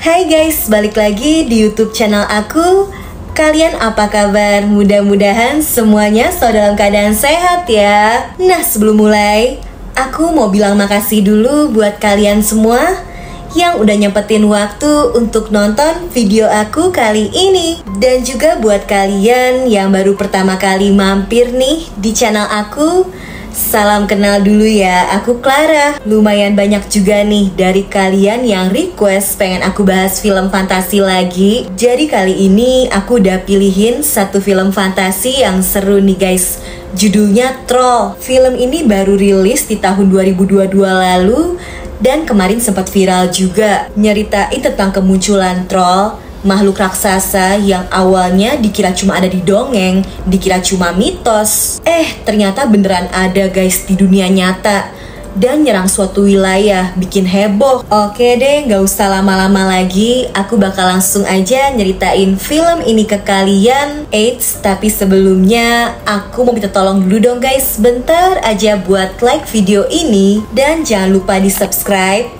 Hai guys, balik lagi di YouTube channel aku. Kalian apa kabar? Mudah-mudahan semuanya selalu dalam keadaan sehat ya. Nah, sebelum mulai, aku mau bilang makasih dulu buat kalian semua yang udah nyempetin waktu untuk nonton video aku kali ini. Dan juga buat kalian yang baru pertama kali mampir nih di channel aku, salam kenal dulu ya, aku Clara. Lumayan banyak juga nih dari kalian yang request pengen aku bahas film fantasi lagi. Jadi kali ini aku udah pilihin satu film fantasi yang seru nih guys. Judulnya Troll. Film ini baru rilis di tahun 2022 lalu dan kemarin sempat viral juga. Nyeritain tentang kemunculan troll, makhluk raksasa yang awalnya dikira cuma ada di dongeng, dikira cuma mitos. Ternyata beneran ada guys di dunia nyata dan nyerang suatu wilayah, bikin heboh. Oke deh, gak usah lama-lama lagi, aku bakal langsung aja nyeritain film ini ke kalian. Tapi sebelumnya aku mau minta tolong dulu dong guys, bentar aja buat like video ini dan jangan lupa di subscribe,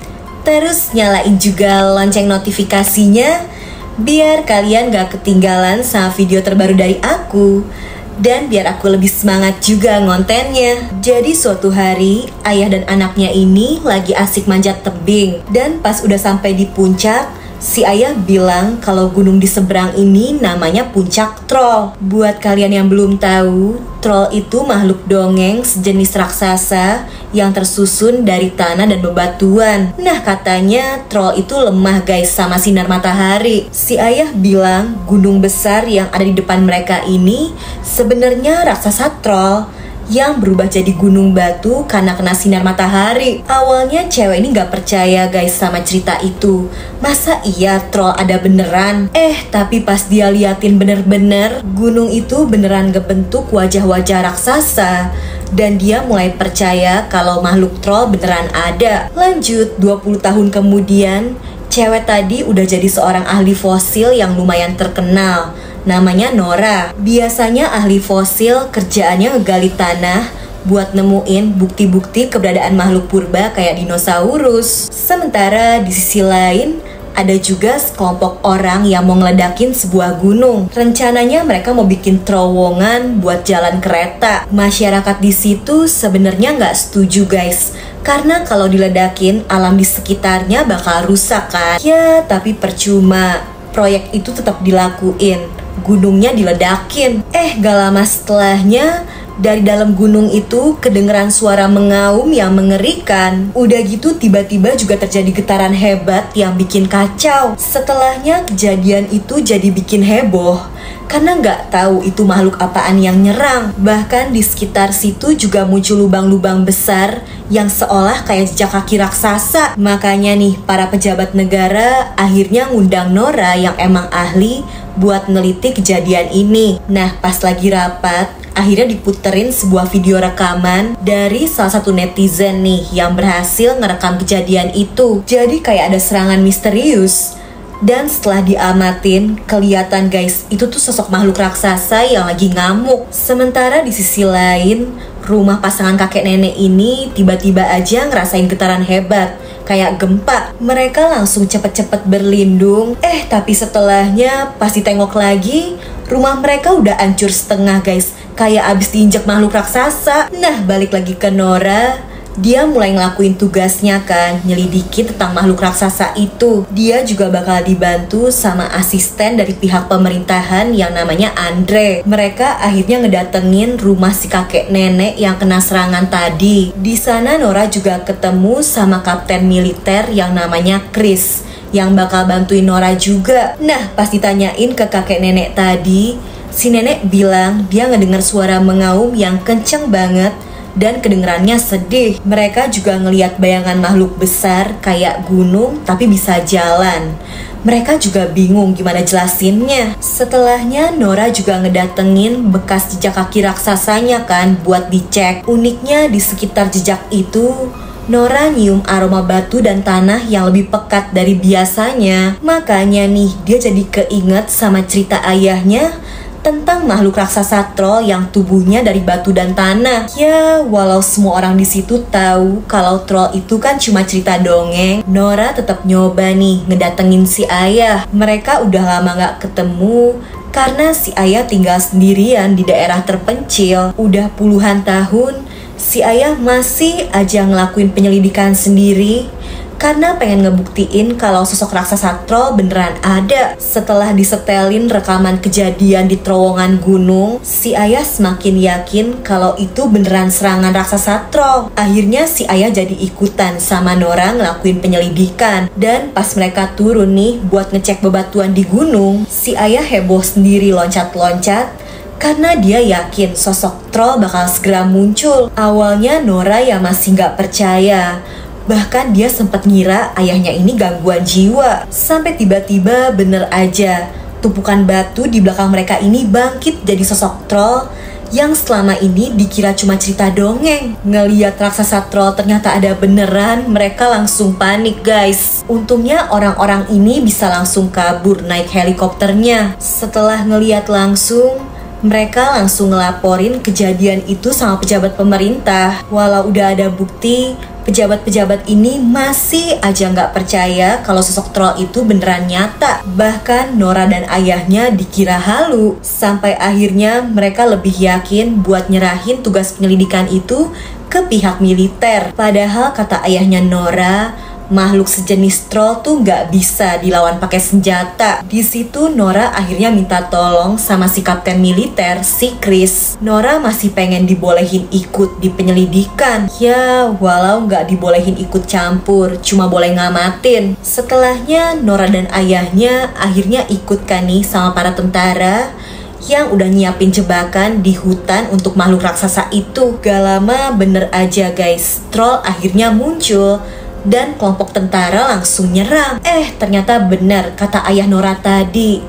terus nyalain juga lonceng notifikasinya biar kalian gak ketinggalan sama video terbaru dari aku. Dan biar aku lebih semangat juga ngontennya. Jadi suatu hari, ayah dan anaknya ini lagi asik manjat tebing. Dan pas udah sampai di puncak, si ayah bilang kalau gunung di seberang ini namanya Puncak Troll. Buat kalian yang belum tahu, troll itu makhluk dongeng sejenis raksasa yang tersusun dari tanah dan bebatuan. Nah, katanya troll itu lemah guys sama sinar matahari. Si ayah bilang gunung besar yang ada di depan mereka ini sebenarnya raksasa troll yang berubah jadi gunung batu karena kena sinar matahari. Awalnya cewek ini gak percaya guys sama cerita itu. Masa iya troll ada beneran? Tapi pas dia liatin bener-bener, gunung itu beneran ngebentuk wajah-wajah raksasa. Dan dia mulai percaya kalau makhluk troll beneran ada. Lanjut, 20 tahun kemudian, cewek tadi udah jadi seorang ahli fosil yang lumayan terkenal. Namanya Nora. Biasanya ahli fosil kerjaannya ngegali tanah buat nemuin bukti-bukti keberadaan makhluk purba kayak dinosaurus. Sementara di sisi lain, ada juga sekelompok orang yang mau ngeledakin sebuah gunung. Rencananya mereka mau bikin terowongan buat jalan kereta. Masyarakat di situ sebenarnya nggak setuju guys, karena kalau diledakin alam di sekitarnya bakal rusak kan. Ya, tapi percuma. Proyek itu tetap dilakuin. Gunungnya diledakin. Gak lama setelahnya, dari dalam gunung itu kedengeran suara mengaum yang mengerikan. Udah gitu tiba-tiba juga terjadi getaran hebat yang bikin kacau. Setelahnya kejadian itu jadi bikin heboh karena nggak tahu itu makhluk apaan yang nyerang. Bahkan di sekitar situ juga muncul lubang-lubang besar yang seolah kayak jejak kaki raksasa. Makanya nih para pejabat negara akhirnya ngundang Nora yang emang ahli buat neliti kejadian ini. Nah, pas lagi rapat, akhirnya diputerin sebuah video rekaman dari salah satu netizen nih yang berhasil ngerekam kejadian itu. Jadi kayak ada serangan misterius. Dan setelah diamatin, kelihatan guys, itu tuh sosok makhluk raksasa yang lagi ngamuk. Sementara di sisi lain, rumah pasangan kakek nenek ini tiba-tiba aja ngerasain getaran hebat, kayak gempa. Mereka langsung cepet-cepet berlindung. Tapi setelahnya pas ditengok lagi, rumah mereka udah hancur setengah guys, kayak abis diinjak makhluk raksasa. Nah, balik lagi ke Nora. Dia mulai ngelakuin tugasnya kan, nyelidiki tentang makhluk raksasa itu. Dia juga bakal dibantu sama asisten dari pihak pemerintahan yang namanya Andre. Mereka akhirnya ngedatengin rumah si kakek nenek yang kena serangan tadi. Di sana Nora juga ketemu sama kapten militer yang namanya Chris, yang bakal bantuin Nora juga. Nah, pas ditanyain ke kakek nenek tadi, si nenek bilang dia ngedengar suara mengaum yang kenceng banget dan kedengerannya sedih. Mereka juga ngelihat bayangan makhluk besar kayak gunung tapi bisa jalan. Mereka juga bingung gimana jelasinnya. Setelahnya Nora juga ngedatengin bekas jejak kaki raksasanya kan buat dicek. Uniknya di sekitar jejak itu, Nora nyium aroma batu dan tanah yang lebih pekat dari biasanya. Makanya nih dia jadi keinget sama cerita ayahnya tentang makhluk raksasa troll yang tubuhnya dari batu dan tanah. Ya, walau semua orang di situ tahu kalau troll itu kan cuma cerita dongeng, Nora tetap nyoba nih ngedatengin si ayah. Mereka udah lama gak ketemu karena si ayah tinggal sendirian di daerah terpencil. Udah puluhan tahun, si ayah masih aja ngelakuin penyelidikan sendiri karena pengen ngebuktiin kalau sosok raksasa troll beneran ada. Setelah disetelin rekaman kejadian di terowongan gunung, si ayah semakin yakin kalau itu beneran serangan raksasa troll. Akhirnya si ayah jadi ikutan sama Nora ngelakuin penyelidikan. Dan pas mereka turun nih buat ngecek bebatuan di gunung, si ayah heboh sendiri loncat-loncat karena dia yakin sosok troll bakal segera muncul. Awalnya Nora ya masih gak percaya. Bahkan dia sempat ngira ayahnya ini gangguan jiwa. Sampai tiba-tiba bener aja, tumpukan batu di belakang mereka ini bangkit jadi sosok troll yang selama ini dikira cuma cerita dongeng. Ngeliat raksasa troll ternyata ada beneran, mereka langsung panik guys. Untungnya orang-orang ini bisa langsung kabur naik helikopternya. Setelah ngeliat langsung, mereka langsung ngelaporin kejadian itu sama pejabat pemerintah. Walau udah ada bukti, pejabat-pejabat ini masih aja nggak percaya kalau sosok troll itu beneran nyata. Bahkan Nora dan ayahnya dikira halu. Sampai akhirnya mereka lebih yakin buat nyerahin tugas penyelidikan itu ke pihak militer. Padahal kata ayahnya Nora, makhluk sejenis troll tuh nggak bisa dilawan pakai senjata. Di situ Nora akhirnya minta tolong sama si kapten militer, si Chris. Nora masih pengen dibolehin ikut di penyelidikan. Ya, walau nggak dibolehin ikut campur, cuma boleh ngamatin. Setelahnya Nora dan ayahnya akhirnya ikut kan nih sama para tentara yang udah nyiapin jebakan di hutan untuk makhluk raksasa itu. Gak lama bener aja guys, troll akhirnya muncul dan kelompok tentara langsung nyerang. Ternyata benar kata ayah Nora tadi,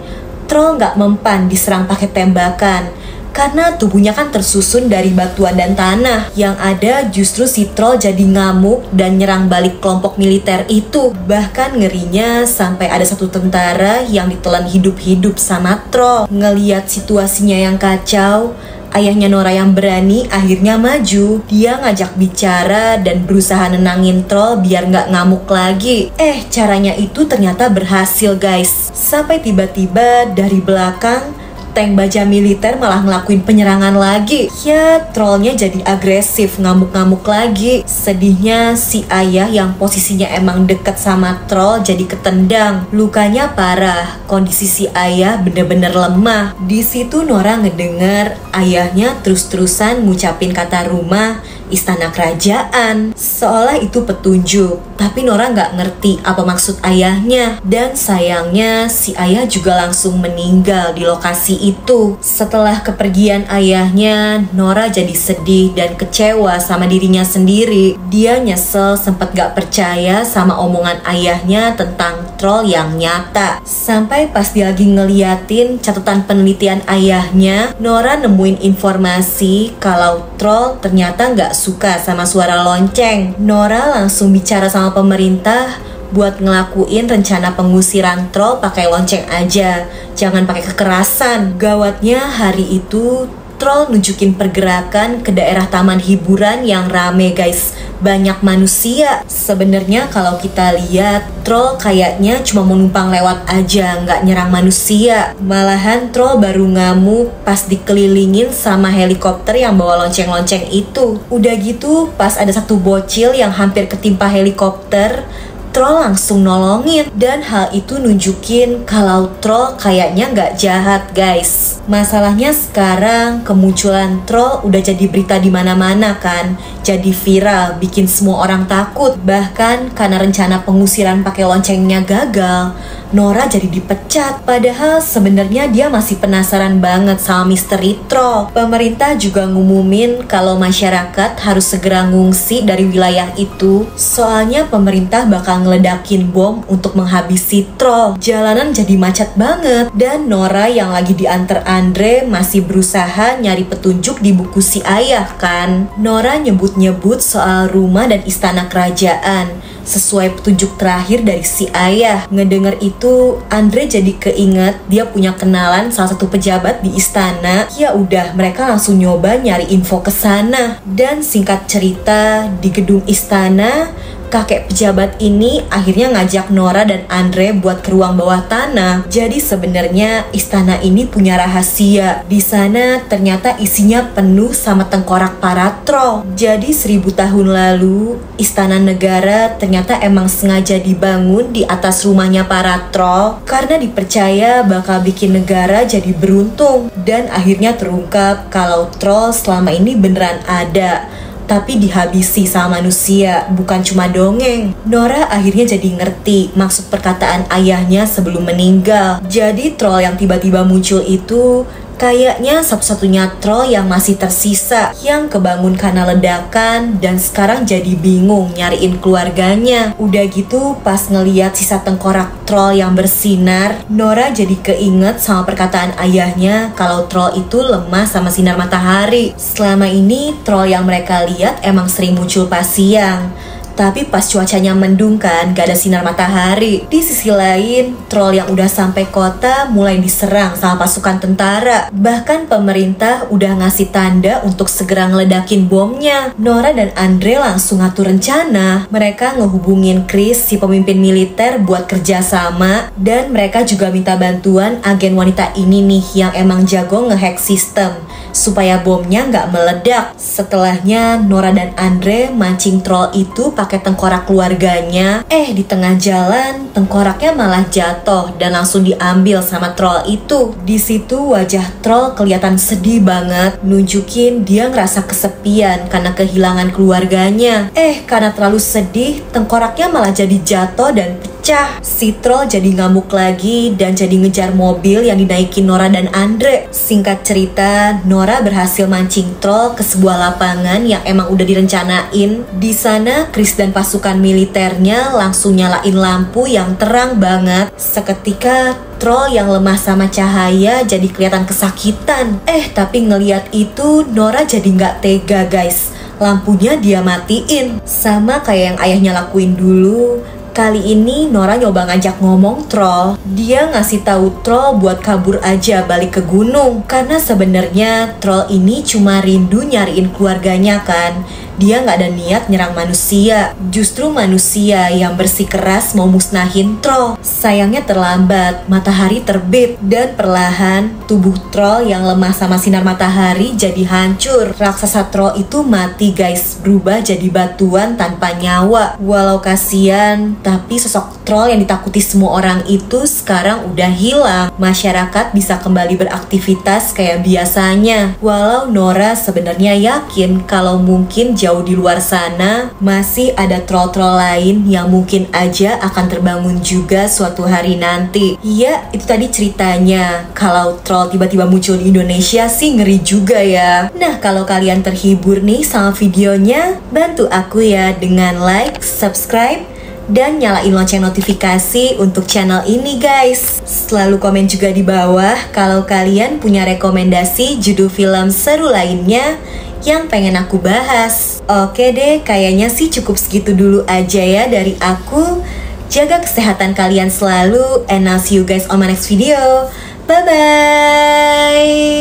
troll nggak mempan diserang pakai tembakan karena tubuhnya kan tersusun dari batuan dan tanah. Yang ada justru si troll jadi ngamuk dan nyerang balik kelompok militer itu. Bahkan ngerinya sampai ada satu tentara yang ditelan hidup-hidup sama troll. Ngeliat situasinya yang kacau, ayahnya Nora yang berani akhirnya maju. Dia ngajak bicara dan berusaha nenangin troll biar nggak ngamuk lagi. Caranya itu ternyata berhasil guys. Sampai tiba-tiba dari belakang, tank baja militer malah ngelakuin penyerangan lagi. Ya, trollnya jadi agresif, ngamuk-ngamuk lagi. Sedihnya si ayah yang posisinya emang deket sama troll jadi ketendang. Lukanya parah, kondisi si ayah bener-bener lemah. Di situ Nora ngedenger ayahnya terus-terusan ngucapin kata rumah, istana kerajaan, seolah itu petunjuk. Tapi Nora nggak ngerti apa maksud ayahnya. Dan sayangnya si ayah juga langsung meninggal di lokasi itu. Setelah kepergian ayahnya, Nora jadi sedih dan kecewa sama dirinya sendiri. Dia nyesel sempat gak percaya sama omongan ayahnya tentang troll yang nyata. Sampai pas dia lagi ngeliatin catatan penelitian ayahnya, Nora nemuin informasi kalau troll ternyata gak suka sama suara lonceng. Nora langsung bicara sama pemerintah buat ngelakuin rencana pengusiran troll pakai lonceng aja, jangan pakai kekerasan. Gawatnya hari itu troll nunjukin pergerakan ke daerah taman hiburan yang rame guys, banyak manusia. Sebenarnya kalau kita lihat, troll kayaknya cuma mau numpang lewat aja, nggak nyerang manusia. Malahan troll baru ngamuk pas dikelilingin sama helikopter yang bawa lonceng-lonceng itu. Udah gitu pas ada satu bocil yang hampir ketimpa helikopter, troll langsung nolongin. Dan hal itu nunjukin kalau troll kayaknya nggak jahat guys. Masalahnya sekarang kemunculan troll udah jadi berita di mana-mana kan, jadi viral, bikin semua orang takut. Bahkan karena rencana pengusiran pakai loncengnya gagal, Nora jadi dipecat. Padahal sebenarnya dia masih penasaran banget sama misteri troll. Pemerintah juga ngumumin kalau masyarakat harus segera ngungsi dari wilayah itu, soalnya pemerintah bakal ngeledakin bom untuk menghabisi troll. Jalanan jadi macet banget dan Nora yang lagi diantar Andre masih berusaha nyari petunjuk di buku si ayah kan. Nora nyebut-nyebut soal rumah dan istana kerajaan sesuai petunjuk terakhir dari si ayah. Ngedenger itu, Andre jadi keinget dia punya kenalan salah satu pejabat di istana. Ya udah, mereka langsung nyoba nyari info ke sana. Dan singkat cerita, di gedung istana, kakek pejabat ini akhirnya ngajak Nora dan Andre buat ke ruang bawah tanah. Jadi sebenarnya istana ini punya rahasia. Di sana ternyata isinya penuh sama tengkorak para troll. Jadi 1000 tahun lalu, istana negara ternyata emang sengaja dibangun di atas rumahnya para troll karena dipercaya bakal bikin negara jadi beruntung. Dan akhirnya terungkap kalau troll selama ini beneran ada, tapi dihabisi sama manusia, bukan cuma dongeng. Nora akhirnya jadi ngerti maksud perkataan ayahnya sebelum meninggal. Jadi troll yang tiba-tiba muncul itu kayaknya satu-satunya troll yang masih tersisa, yang kebangun karena ledakan dan sekarang jadi bingung nyariin keluarganya. Udah gitu pas ngeliat sisa tengkorak troll yang bersinar, Nora jadi keinget sama perkataan ayahnya kalau troll itu lemah sama sinar matahari. Selama ini troll yang mereka lihat emang sering muncul pas siang, tapi pas cuacanya mendung kan, gak ada sinar matahari. Di sisi lain, troll yang udah sampai kota mulai diserang sama pasukan tentara. Bahkan pemerintah udah ngasih tanda untuk segera ngeledakin bomnya. Nora dan Andre langsung ngatur rencana. Mereka ngehubungin Chris, si pemimpin militer, buat kerjasama. Dan mereka juga minta bantuan agen wanita ini nih yang emang jago ngehack sistem supaya bomnya nggak meledak. Setelahnya Nora dan Andre mancing troll itu pakai tengkorak keluarganya. Di tengah jalan tengkoraknya malah jatuh dan langsung diambil sama troll itu. Di situ wajah troll kelihatan sedih banget, nunjukin dia ngerasa kesepian karena kehilangan keluarganya. Karena terlalu sedih, tengkoraknya malah jadi jatuh dan pecah. Si troll jadi ngamuk lagi dan jadi ngejar mobil yang dinaikin Nora dan Andre. Singkat cerita, Nora berhasil mancing troll ke sebuah lapangan yang emang udah direncanain. Di sana, Chris dan pasukan militernya langsung nyalain lampu yang terang banget. Seketika, troll yang lemah sama cahaya jadi kelihatan kesakitan. Tapi ngeliat itu, Nora jadi nggak tega guys. Lampunya dia matiin. Sama kayak yang ayahnya lakuin dulu. Kali ini Nora nyoba ngajak ngomong troll. Dia ngasih tahu troll buat kabur aja balik ke gunung. Karena sebenarnya troll ini cuma rindu nyariin keluarganya kan. Dia nggak ada niat nyerang manusia. Justru manusia yang bersikeras mau musnahin troll. Sayangnya terlambat, matahari terbit. Dan perlahan tubuh troll yang lemah sama sinar matahari jadi hancur. Raksasa troll itu mati guys, berubah jadi batuan tanpa nyawa. Walau kasihan, tapi sosok troll yang ditakuti semua orang itu sekarang udah hilang. Masyarakat bisa kembali beraktivitas kayak biasanya. Walau Nora sebenarnya yakin kalau mungkin jauh di luar sana masih ada troll-troll lain yang mungkin aja akan terbangun juga suatu hari nanti. Iya, itu tadi ceritanya. Kalau troll tiba-tiba muncul di Indonesia sih ngeri juga ya. Nah, kalau kalian terhibur nih sama videonya, bantu aku ya dengan like, subscribe, dan nyalain lonceng notifikasi untuk channel ini guys. Selalu komen juga di bawah kalau kalian punya rekomendasi judul film seru lainnya yang pengen aku bahas. Oke deh, kayaknya sih cukup segitu dulu aja ya dari aku. Jaga kesehatan kalian selalu, and I'll see you guys on my next video. Bye-bye.